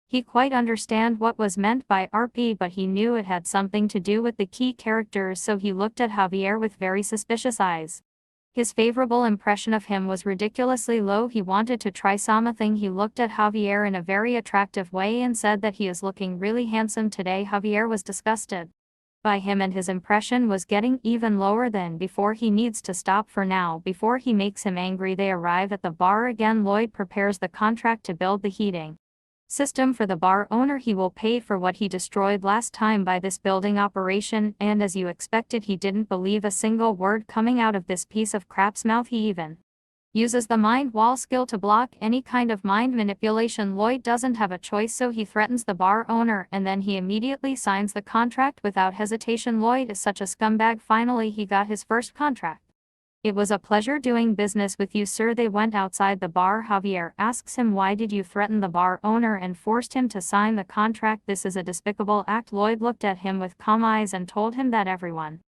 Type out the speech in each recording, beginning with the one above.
He quite understand what was meant by RP, but he knew it had something to do with the key characters, so he looked at Javier with very suspicious eyes. His favorable impression of him was ridiculously low. He wanted to try something. He looked at Javier in a very attractive way and said that he is looking really handsome today. Javier was disgusted by him and his impression was getting even lower than before. He needs to stop for now before he makes him angry. They arrive at the bar again. Lloyd prepares the contract to build the heating system for the bar owner. He will pay for what he destroyed last time by this building operation, and as you expected, he didn't believe a single word coming out of this piece of crap's mouth. He even uses the mind wall skill to block any kind of mind manipulation. Lloyd doesn't have a choice, so he threatens the bar owner and then he immediately signs the contract without hesitation. Lloyd is such a scumbag. Finally he got his first contract. It was a pleasure doing business with you, sir. They went outside the bar. Javier asks him, why did you threaten the bar owner and forced him to sign the contract? This is a despicable act. Lloyd looked at him with calm eyes and told him that everyone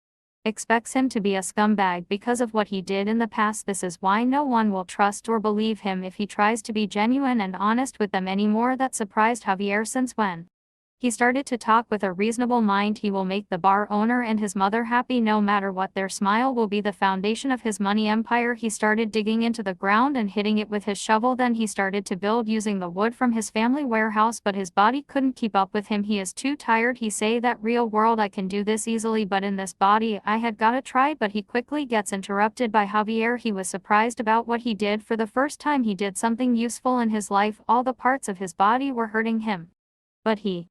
expects him to be a scumbag because of what he did in the past. This is why no one will trust or believe him if he tries to be genuine and honest with them anymore. That surprised Javier, since when he started to talk with a reasonable mind, he will make the bar owner and his mother happy no matter what. Their smile will be the foundation of his money empire. He started digging into the ground and hitting it with his shovel. Then he started to build using the wood from his family warehouse, but his body couldn't keep up with him. He is too tired. He say that real world I can do this easily, but in this body I had gotta try. But he quickly gets interrupted by Javier. He was surprised about what he did. For the first time he did something useful in his life. All the parts of his body were hurting him, but he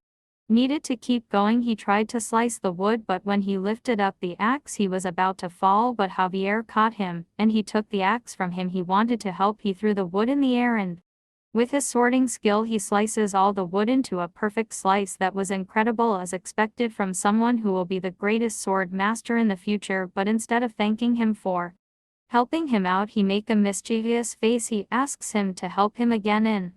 needed to keep going. He tried to slice the wood, but when he lifted up the axe he was about to fall, but Javier caught him, and he took the axe from him. He wanted to help. He threw the wood in the air and with his sorting skill he slices all the wood into a perfect slice that was incredible, as expected from someone who will be the greatest sword master in the future. But instead of thanking him for helping him out, he make a mischievous face. He asks him to help him again in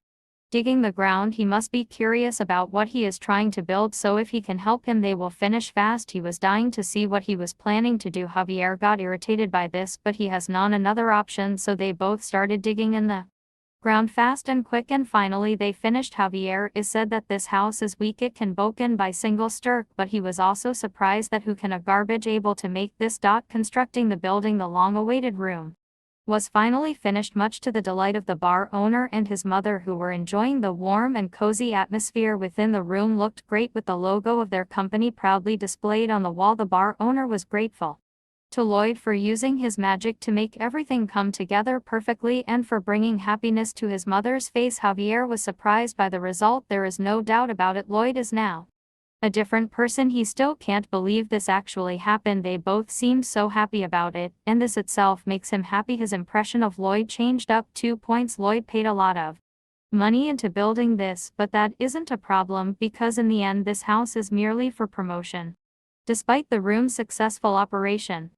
digging the ground. He must be curious about what he is trying to build, so if he can help him they will finish fast. He was dying to see what he was planning to do. Javier got irritated by this, but he has none another option, so they both started digging in the ground fast and quick, and finally they finished. Javier is said that this house is weak, it can broken by single stroke, but he was also surprised that who can a garbage able to make this. Constructing the building, the long-awaited room was finally finished, much to the delight of the bar owner and his mother, who were enjoying the warm and cozy atmosphere within. The room looked great with the logo of their company proudly displayed on the wall. The bar owner was grateful to Lloyd for using his magic to make everything come together perfectly and for bringing happiness to his mother's face. Javier was surprised by the result. There is no doubt about it, Lloyd is now a different person. He still can't believe this actually happened. They both seemed so happy about it, and this itself makes him happy. His impression of Lloyd changed up 2 points. Lloyd paid a lot of money into building this, but that isn't a problem because in the end this house is merely for promotion. Despite the room's successful operation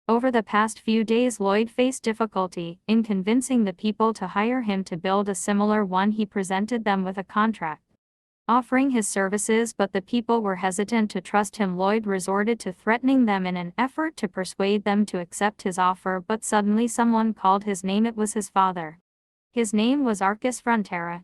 over the past few days, Lloyd faced difficulty in convincing the people to hire him to build a similar one. He presented them with a contract offering his services, but the people were hesitant to trust him. Lloyd resorted to threatening them in an effort to persuade them to accept his offer, but suddenly someone called his name. It was his father. His name was Arcus Frontera.